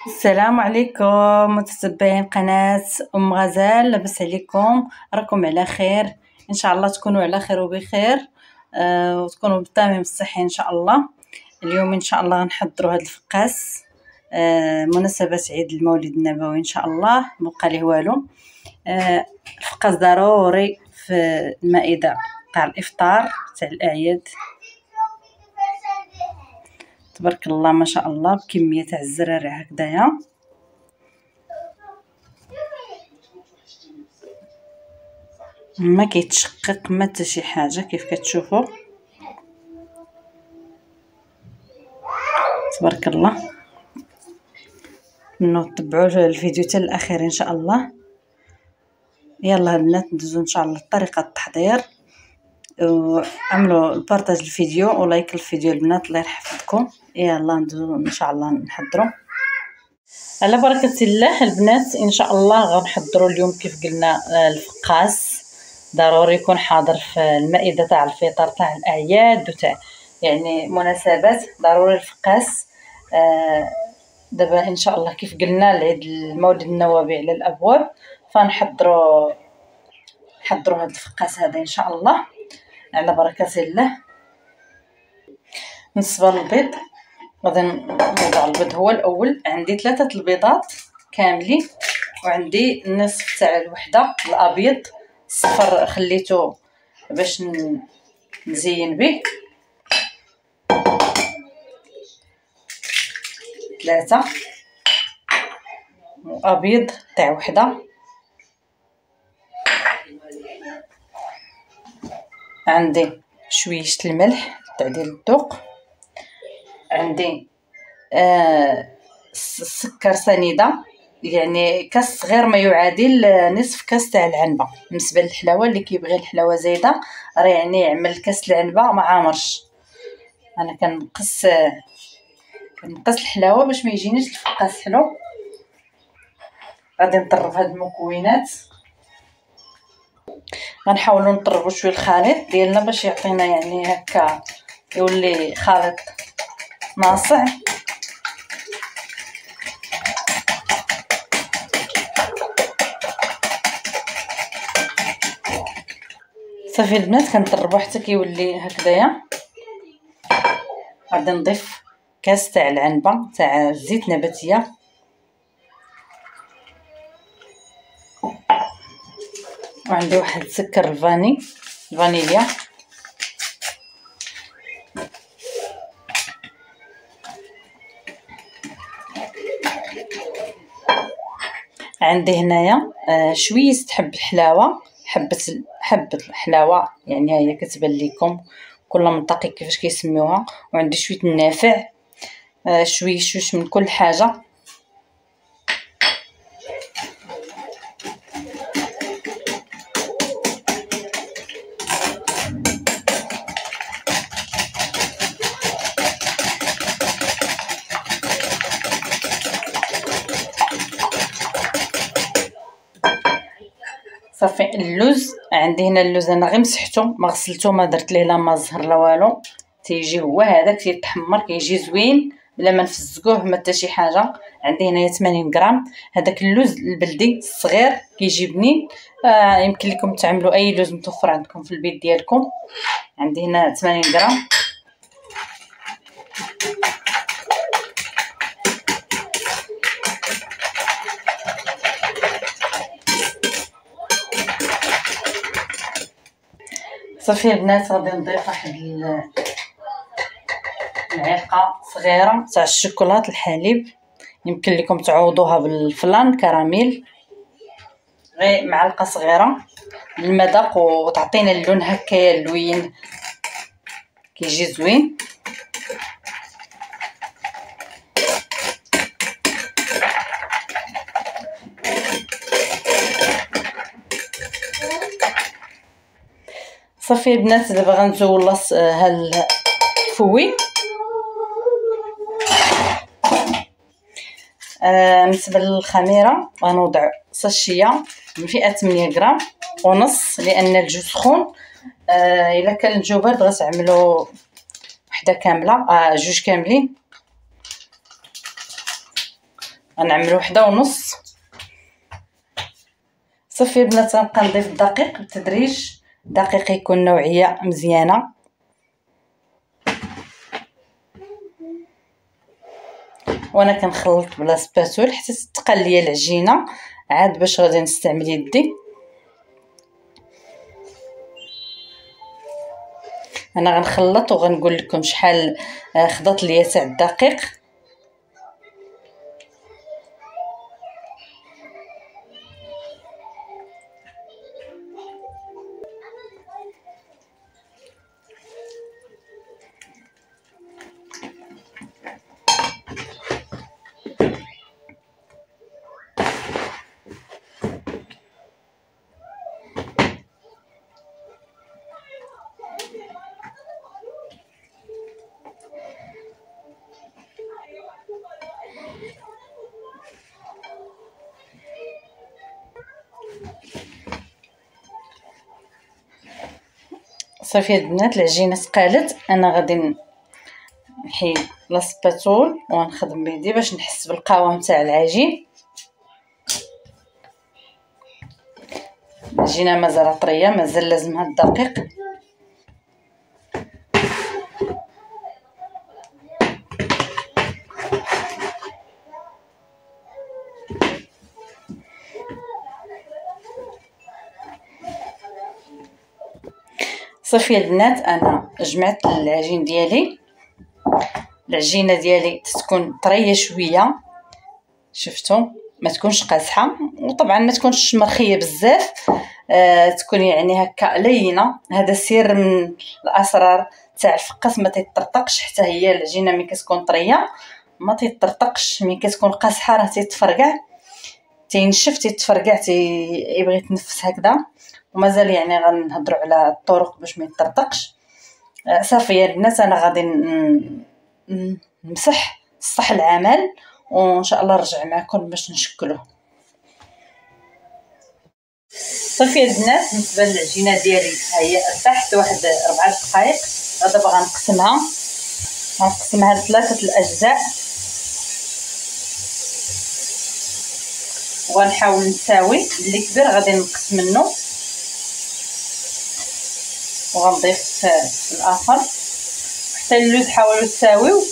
السلام عليكم متتبعين قناة ام غزال، لاباس عليكم؟ راكم على خير ان شاء الله، تكونوا على خير وبخير وتكونوا بالتمام الصحي ان شاء الله. اليوم ان شاء الله غنحضروا هذا الفقاس مناسبة عيد المولد النبوي ان شاء الله، مبقى ليه والو. الفقاس ضروري في المائدة تاع الافطار تاع الاعياد. تبارك الله ما شاء الله، بكميه تاع الزرارع هكذايا. ما كيتشقق ما حتى شي حاجه كيف كتشوفوا، تبارك الله. تبعوا الفيديو حتى الاخير ان شاء الله. يلا البنات ندوزو ان شاء الله لطريقه التحضير، وعملوا البارطاج الفيديو ولايك الفيديو البنات الله يحفظكم. يلا ندوزو ان شاء الله نحضروا على بركه الله البنات. ان شاء الله غنحضروا اليوم كيف قلنا الفقاس ضروري يكون حاضر في المائده تاع الفطر تاع الاعياد وتاع يعني مناسبات، ضروري الفقاس. دابا ان شاء الله كيف قلنا العيد المولد النبوي على الابواب، فنحضروا هذا الفقاس هذا ان شاء الله على بركه الله. نصبر البيض، غادي نوضع البيض هو الاول. عندي 3 البيضات كاملين، وعندي النصف تاع الوحده الابيض، الصفر خليته باش نزين به. 3 وابيض تاع وحده. عندي شويه الملح تاع ديال الذوق. عندي السكر سنيده، يعني كاس صغير ما يعادل نصف كاس تاع العنبه. بالنسبه للحلاوه اللي كيبغي الحلاوه زايده راه يعني يعمل كاس العنبه ما عامرش. انا كنقص الحلاوه باش ما يجينيش الفقاس حلو. غادي نطرب هاد المكونات، غنحاولوا نطربوا شويه الخليط ديالنا باش يعطينا يعني هكا يولي خليط ناصع. صافي البنات كنطربوا حتى كيولي هكذايا. غادي نضيف كاس تاع العنبه تاع زيت نباتيه، وعندي واحد سكر الفانيليا. عندي هنايا شويه حب الحلاوه، حبه الحلاوه يعني هي كتبان لكم كل منطقه كيفاش كيسميوها. وعندي شويه النافع، شويه من كل حاجه. صافي اللوز عندي هنا، اللوز انا غير مسحته ما غسلته ما درت ليه لا ما زهر لا والو. تيجي هو هذاك تيتحمر كيجي زوين بلا ما نفزقوه ما حتى شي حاجه. عندي هنايا 80 غرام هذاك اللوز البلدي الصغير كيجي بنين. يمكن لكم تعملوا اي لوز متوفر عندكم في البيت ديالكم. عندي هنا 80 غرام. صافي البنات غادي نضيف واحد معلقه صغيره تاع الشوكولاط الحليب، يمكن لكم تعوضوها بالفلان كراميل. غير معلقه صغيره للمذاق وتعطينا اللون هكايا اللوين كيجي زوين. صافي البنات دابا غنزولص الفوي. بالنسبه للخميره غنوضع صاشيه من فئه 8 غرام ونص، لان الجو سخون. الا كان الجو بارد غتعملوا وحده كامله، جوج كاملين. غنعمل 1.5. صافي البنات غنبقى نضيف الدقيق بالتدريج. الدقيق يكون نوعيه مزيانه. وانا كنخلط بلا سباتول حتى تتقل ليا العجينه، عاد باش غادي نستعمل يدي. انا غنخلط وغنقول لكم شحال خضات ليا تاع الدقيق. صافي البنات العجينه تقالت. انا غادي نحيد لاسباتول ونخدم بيدي باش نحس بالقوام تاع العجين. العجينه مازال طريه، مازال لازمها الدقيق. صافي البنات انا جمعت العجين ديالي. العجينه ديالي تكون طريه شويه، شفتوا، ما تكونش قاصحه، وطبعا ما تكونش مرخيه بزاف. تكون يعني هكا لينه. هذا سر من الاسرار تاع الفقاس، ما تيطرطقش. حتى هي العجينه ملي كتكون طريه ما تيطرطقش، ملي كتكون قاصحه راه تيتفرقع، تينشف، تيتفرقع، يبغي يتنفس هكذا. ومازال يعني غنهضروا على الطرق باش ما يطرطقش. صافي يا البنات انا غادي نمسح سطح العمل، وان شاء الله نرجع معكم باش نشكلوه. صافي البنات بالنسبه للعجينه ديالي ها هي ارتاحت واحد 4 دقائق. دابا غنقسمها لثلاثه الاجزاء، وغنحاول نساوي. اللي كبير غادي نقص منه وغنضيف في الاخر. حتى اللوز حاولوا تساويو.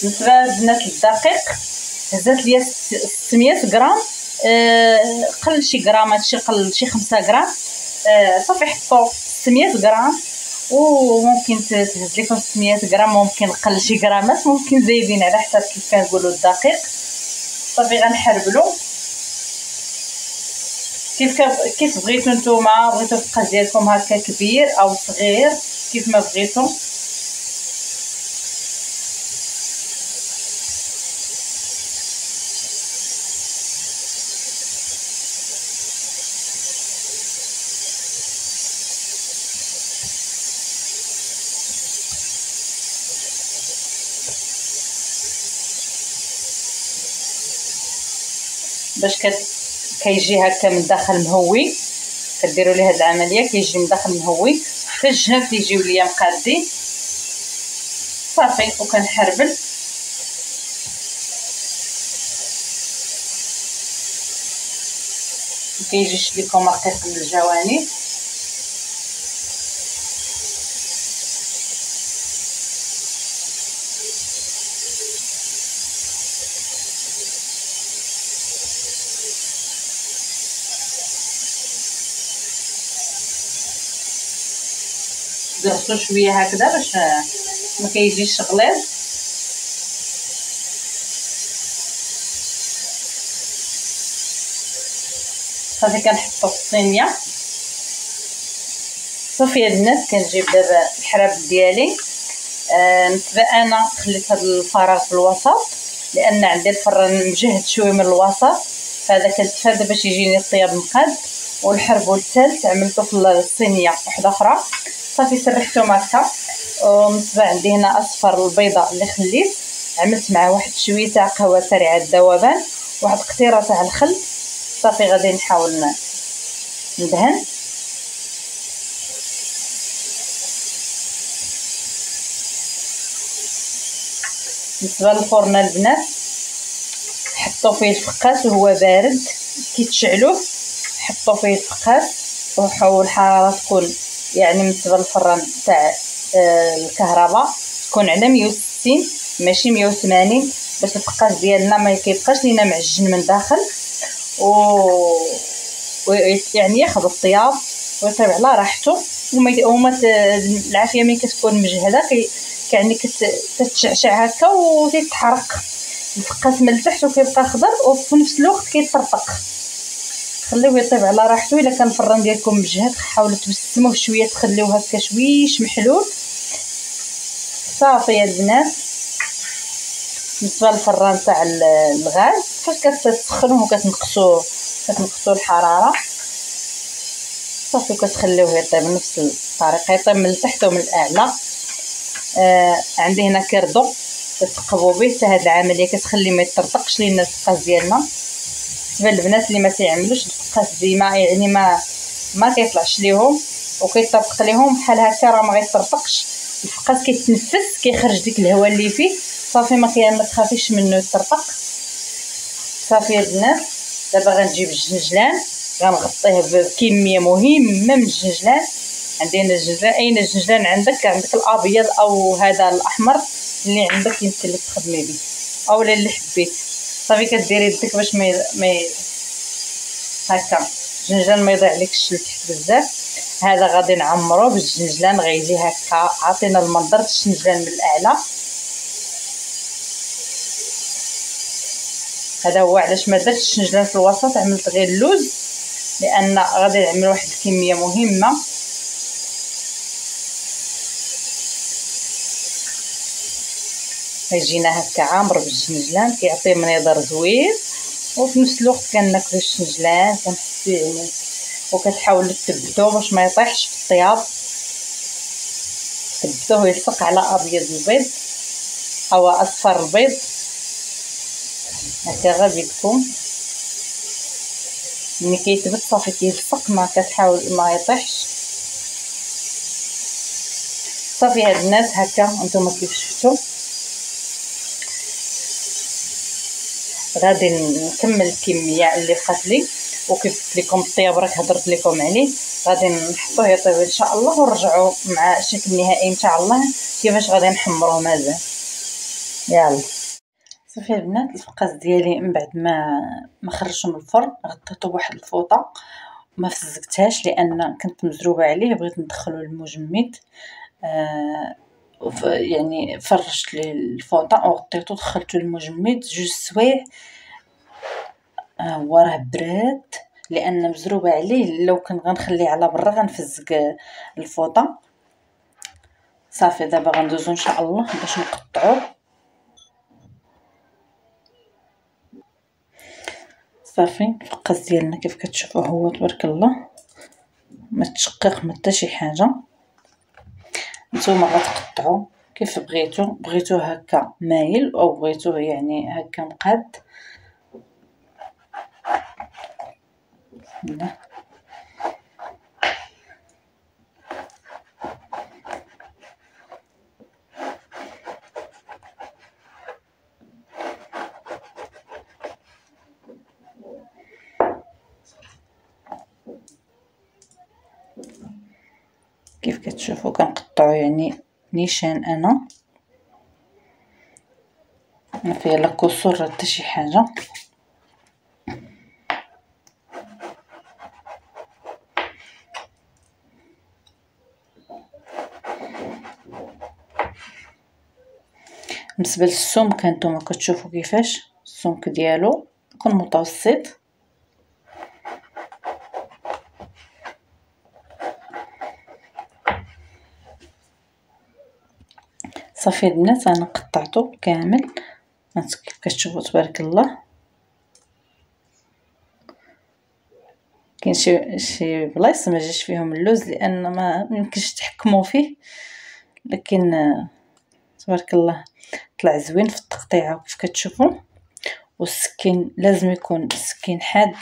بالنسبه للبنات الدقيق هزات ليا 600 غرام، قل شي غرامات، قل شي 5 غرام. صافي حطوا 600 غرام، وممكن تهز لكم 600 غرام، ممكن قل شي غرامات، ممكن زايدين على حسب كيف كنقولوا الدقيق. صافي غنحربلو كيف بغيتو نتوما. بغيتو الفقاس ديالكم هكا كبير او صغير كيف ما بغيتو. باش كيجي هكا من الداخل مهوي. كديروا ليه هاد العمليه كيجي من الداخل مهوي، حتى الجهات يجيو ليا مقادين. صافي وكنحربل. كيجيش لكم رقيق من الجوانب. درسو شويه هكذا باش ما كيجيش غليظ. صافي كنحطو في الصينيه. صافي البنات كنجيب دابا الحراب ديالي. نتبع انا خليت هذا الفراغ في الوسط لان عندي الفران مجهد شويه من الوسط، فهذا كنتفادى باش يجيني الطياب مقاد. والحرب الثالث عملته في الصينيه واحده اخرى. صافي سرحتهم هكا. ونتبع عندي هنا اصفر البيضه اللي خليت، عملت معاه واحد شويه تاع قهوه سريعه الذوبان، واحد قطيره تاع الخل. صافي غادي نحاول ندهن. بالنسبه للفرن البنات حطوا فيه الفقاس وهو بارد، كي تشعلوه حطوا فيه الفقاس وحاول الحراره تكون يعني بالنسبه للفران تاع الكهرباء تكون على 160 ماشي 180 باش الفقاس ديالنا ما كيبقاش لينا معجن من داخل يعني ياخذ الطياب ويطيب على راحته وما العافيه ملي كتكون مجهده يعني كتشعشع هكا وتتحرق الفقاس من التحت وكيبقى خضر وفي نفس الوقت كيطرطق. خليوه يطيب على راحته. الا كان الفران ديالكم مجهد حاولوا تبسموه شويه تخليوه هكا شويش محلول. صافي يا البنات بالنسبه للفران تاع الغاز فاش كتسخنوه وكتنقصوا الحراره صافي كتخليوه يطيب بنفس الطريقه، يطيب من التحت ومن الاعلى. عندي هنا كردو كتقبوا به حتى هاد العمليه كتخلي ما يطرطقش لينا الفقاس ديالنا. بالنسبه للبنات اللي ما تيعملوش الفقاس ديما يعني ما كيطلعش ليهم وكيطرطق ليهم بحال هكا راه ما غيطرطقش الفقاس، كيتنفس كيخرج ديك الهواء اللي فيه صافي ما تخافيش منه يطرطق. صافي يا البنات دابا غنجيب الجنجلان غنغطيه بكميه مهمه من الجنجلان. عندي هنا الجنجلان، اين الجنجلان عندك الابيض او هذا الاحمر اللي عندك يمكن لك تخدمي به اولا اللي حبيت. صافي كديري يدك باش ما هكا الجنجلان ما يضيع لكش لتحت بزاف. هذا غادي نعمروه بالجنجلان غيجي هكا عطينا المنظر الجنجلان من الاعلى. هذا هو علاش ما درتش الجنجلان في الوسط، عملت غير اللوز لان غادي نعمل واحد الكميه مهمه. يجينا هكا عامر بالجنجلان كيعطي منظر زوين وفي نفس الوقت كناكلو الجنجلان كنحسو يعني وكتحاولوا تثبتوه باش ما يطيحش في الطياب. ثبتوه يلصق على ابيض البيض او اصفر البيض هكا غير بيدكم ملي كيثبت صافي كيلصق ما كتحاول ما يطيحش. صافي هاد الناس هكا انتم كيف شفتوا. غادي نكمل الكميه اللي بقات لي وكيف قلت لكم الطياب راك هضرت لكم عليه غادي نحطوه يطيب ان شاء الله ونرجعوا مع الشكل النهائي ان شاء الله كيفاش غادي نحمروه مازال. يلا صافي البنات الفقاس ديالي من بعد ما خرجته من الفرن غطيته بواحد الفوطه ما فزقتهاش لان كنت مزروبه عليه بغيت ندخلو المجمد. يعني فرشت لي الفوطه وغطيته دخلته المجمد 2 سوايع. هو راه براد لان مزروبه عليه لو كان غنخليه على برا غنفزق الفوطه. صافي دابا غندوزو ان شاء الله باش نقطعوه. صافي الفقاس ديالنا كيف كتشوفوا هو تبارك الله ما تشقق ما حتى شي حاجه. نتوما غتقطعوا كيف بغيتوه هكا مايل او بغيتوه يعني هكا مقاد. لا كيف كتشوفوا كنقطعوا يعني نيشان انا ما فيها لا كسور حتى شي حاجه. بالنسبه للسمك هانتوما كتشوفوا كيفاش السمك ديالو يكون متوسط. صافي البنات انا قطعته كامل كيف كتشوفوا تبارك الله. كاين شي بلايص ما جاش فيهم اللوز لان ما يمكنش تحكموا فيه لكن تبارك الله طلع زوين في التقطيعه كيف كتشوفوا. والسكين لازم يكون السكين حاد،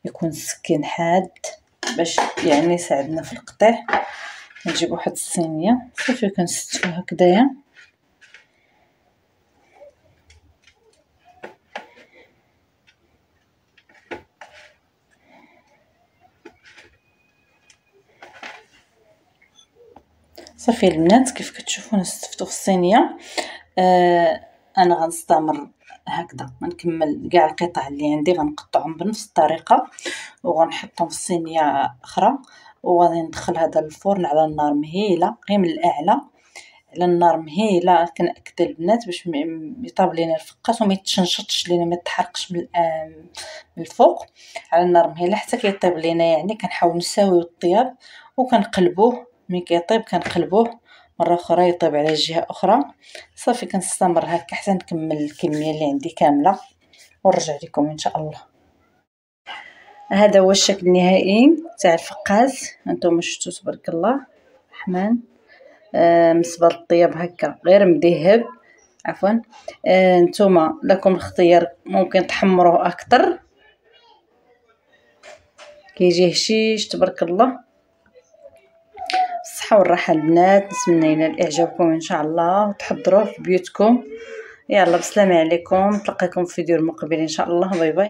يكون السكين حاد باش يعني يساعدنا في القطيع. نجيب واحد الصينيه صافي كنستفو هكذايا صافي البنات كيف كتشوفوا نستفتو في الصينيه. انا غنستمر هكذا، غنكمل كاع القطع اللي عندي غنقطعهم بنفس الطريقه وغنحطهم في صينيه اخرى، وغادي ندخل هذا الفرن على النار مهيله غير من الاعلى، على النار مهيله. كنأكد البنات باش يطاب لينا الفقاس وما يتشنشطش لينا، ما يتحرقش من الفوق، على النار مهيله حتى كيطيب لينا. يعني كنحاول نساويو الطياب وكنقلبوه، ملي كيطيب كنقلبوه مره اخرى يطيب على جهه اخرى. صافي كنستمر هكا حتى نكمل الكميه اللي عندي كامله ونرجع لكم ان شاء الله. هذا هو الشكل النهائي تاع الفقاس، هانتوما شفتوا تبارك الله الرحمن. بالنسبه للطياب هكا غير مذهب، عفوا. نتوما لكم الاختيار، ممكن تحمروه اكثر كيجي هشيش تبارك الله. الصحه والراحه البنات، نتمنى ينال اعجابكم ان شاء الله وتحضروه في بيوتكم. يلا بسلامه عليكم، نتلاقاكم في فيديو المقبل ان شاء الله. باي باي.